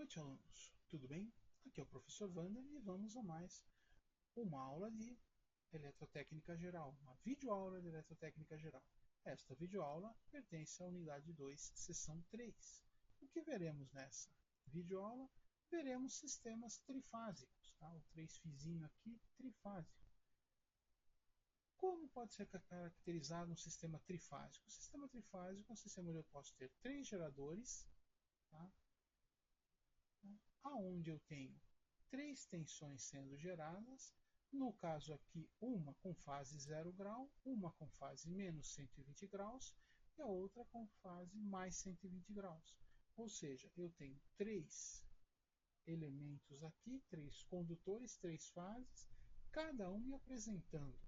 noite, alunos. Tudo bem? Aqui é o professor Wander e vamos a mais uma aula de Eletrotécnica Geral, uma videoaula de Eletrotécnica Geral. Esta videoaula pertence à unidade 2, seção 3. O que veremos nessa videoaula? Veremos sistemas trifásicos, tá? O 3-fizinho aqui, trifásico. Como pode ser caracterizado um sistema trifásico? O sistema trifásico é um sistema onde eu posso ter 3 geradores, tá? Aonde eu tenho 3 tensões sendo geradas, no caso aqui uma com fase 0 grau, uma com fase menos 120 graus e a outra com fase mais 120 graus. Ou seja, eu tenho 3 elementos aqui, 3 condutores, 3 fases, cada um me apresentando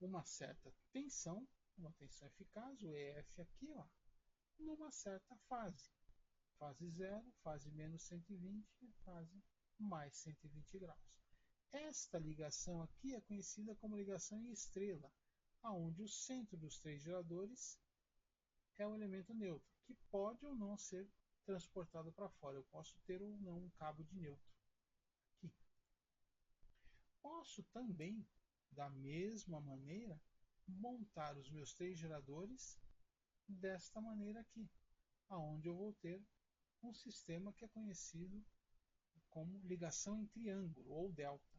uma certa tensão, uma tensão eficaz, o EF aqui, ó, numa certa fase. Fase 0, fase menos 120 e fase mais 120 graus. Esta ligação aqui é conhecida como ligação em estrela, onde o centro dos 3 geradores é o elemento neutro, que pode ou não ser transportado para fora. Eu posso ter ou não um cabo de neutro aqui. Posso também, da mesma maneira, montar os meus 3 geradores desta maneira aqui, aonde eu vou ter um sistema que é conhecido como ligação em triângulo ou delta.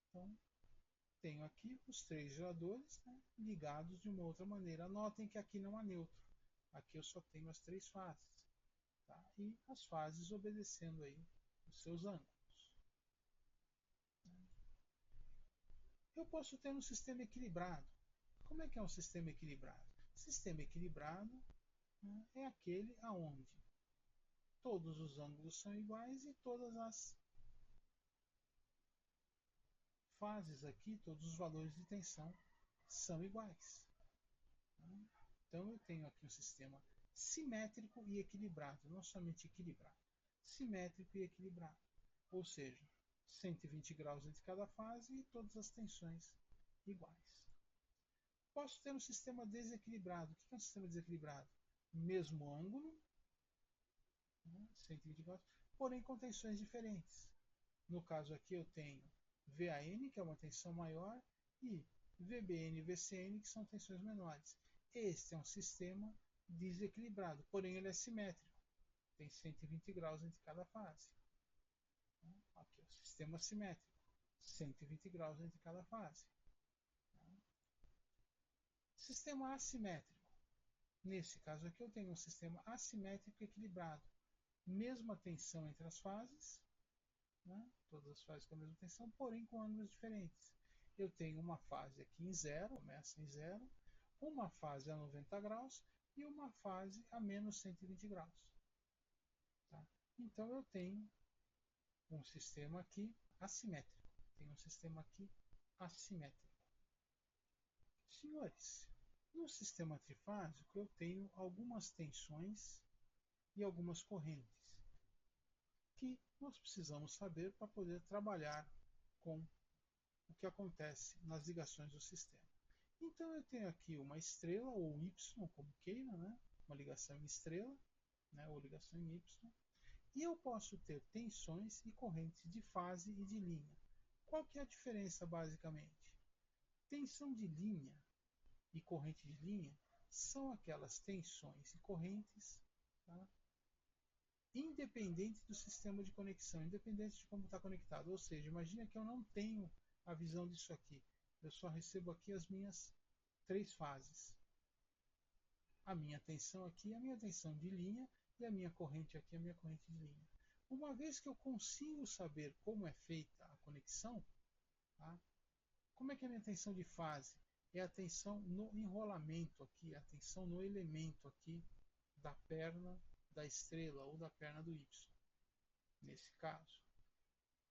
Então, tenho aqui os 3 geradores, né, ligados de uma outra maneira. Notem que aqui não há neutro. Aqui eu só tenho as 3 fases. Tá? E as fases obedecendo aí os seus ângulos. Eu posso ter um sistema equilibrado. Como é que é um sistema equilibrado? Sistema equilibrado, né, é aquele aonde todos os ângulos são iguais e todas as fases aqui, todos os valores de tensão são iguais. Então eu tenho aqui um sistema simétrico e equilibrado, não somente equilibrado, simétrico e equilibrado. Ou seja, 120 graus entre cada fase e todas as tensões iguais. Posso ter um sistema desequilibrado. O que é um sistema desequilibrado? Mesmo ângulo, 120 graus, porém com tensões diferentes. No caso aqui eu tenho VAN, que é uma tensão maior, e VBN e VCN, que são tensões menores. Este é um sistema desequilibrado, porém ele é simétrico. Tem 120 graus entre cada fase. Aqui é o sistema simétrico. 120 graus entre cada fase. Sistema assimétrico. Nesse caso aqui eu tenho um sistema assimétrico equilibrado. Mesma tensão entre as fases, né? Todas as fases com a mesma tensão, porém com ângulos diferentes. Eu tenho uma fase aqui em 0, começa em 0, uma fase a 90 graus e uma fase a menos 120 graus. Tá? Então eu tenho um sistema aqui assimétrico. Tenho um sistema aqui assimétrico. Senhores, no sistema trifásico eu tenho algumas tensões e algumas correntes que nós precisamos saber para poder trabalhar com o que acontece nas ligações do sistema. Então eu tenho aqui uma estrela, ou Y, como queira, né? Uma ligação em estrela, né? Ou ligação em Y. E eu posso ter tensões e correntes de fase e de linha. Qual que é a diferença, basicamente? Tensão de linha e corrente de linha são aquelas tensões e correntes, tá? Independente do sistema de conexão, independente de como está conectado. Ou seja, imagina que eu não tenho a visão disso aqui. Eu só recebo aqui as minhas 3 fases. A minha tensão aqui é a minha tensão de linha e a minha corrente aqui é a minha corrente de linha. Uma vez que eu consigo saber como é feita a conexão, tá? Como é que é a minha tensão de fase? É a tensão no enrolamento aqui, a tensão no elemento aqui da perna da estrela ou da perna do Y, nesse caso.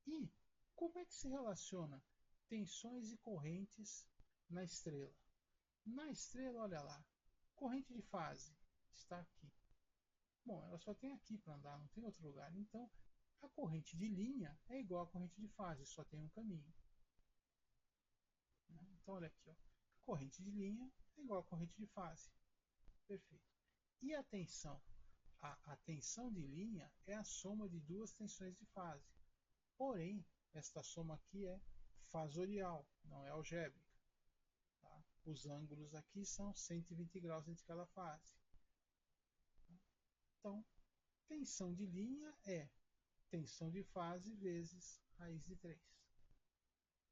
E como é que se relaciona tensões e correntes na estrela? Na estrela, olha lá, corrente de fase está aqui. Bom, ela só tem aqui para andar, não tem outro lugar. Então, a corrente de linha é igual à corrente de fase, só tem um caminho. Então, olha aqui, ó. A corrente de linha é igual à corrente de fase. Perfeito. E a tensão? A tensão de linha é a soma de duas tensões de fase. Porém, esta soma aqui é fasorial, não é algébrica. Tá? Os ângulos aqui são 120 graus entre cada fase. Então, tensão de linha é tensão de fase vezes raiz de 3.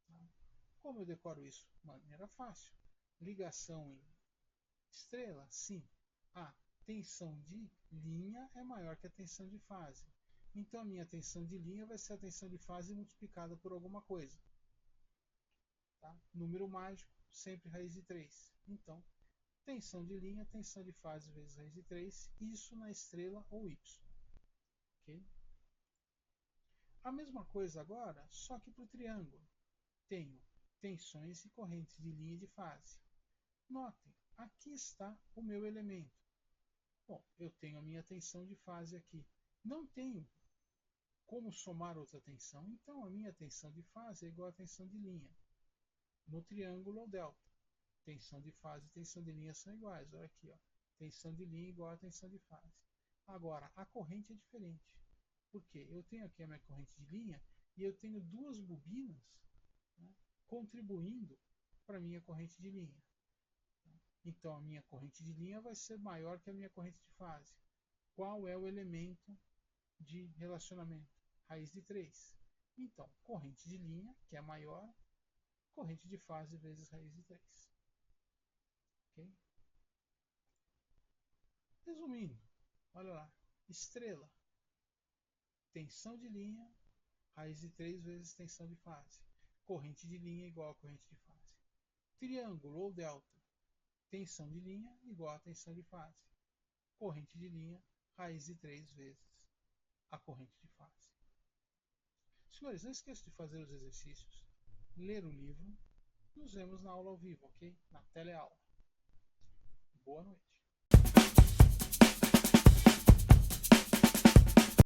Tá? Como eu decoro isso? De maneira fácil. Ligação em estrela, sim. A tensão de linha é maior que a tensão de fase. Então a minha tensão de linha vai ser a tensão de fase multiplicada por alguma coisa. Tá? Número mágico, sempre raiz de 3. Então, tensão de linha, tensão de fase vezes raiz de 3, isso na estrela ou Y. Okay? A mesma coisa agora, só que para o triângulo. Tenho tensões e correntes de linha e de fase. Notem, aqui está o meu elemento. Bom, eu tenho a minha tensão de fase aqui. Não tenho como somar outra tensão, então a minha tensão de fase é igual à tensão de linha. No triângulo ou delta. Tensão de fase e tensão de linha são iguais. Olha aqui, ó. Tensão de linha igual a tensão de fase. Agora, a corrente é diferente. Por quê? Eu tenho aqui a minha corrente de linha e eu tenho duas bobinas, né, contribuindo para a minha corrente de linha. Então, a minha corrente de linha vai ser maior que a minha corrente de fase. Qual é o elemento de relacionamento? Raiz de 3. Então, corrente de linha, que é maior, corrente de fase vezes raiz de 3. Okay? Resumindo, olha lá, estrela, tensão de linha, raiz de 3 vezes tensão de fase. Corrente de linha igual a corrente de fase. Triângulo ou delta, tensão de linha igual a tensão de fase. Corrente de linha, raiz de 3 vezes a corrente de fase. Senhores, não esqueça de fazer os exercícios, ler o livro. Nos vemos na aula ao vivo, ok? Na teleaula. Boa noite.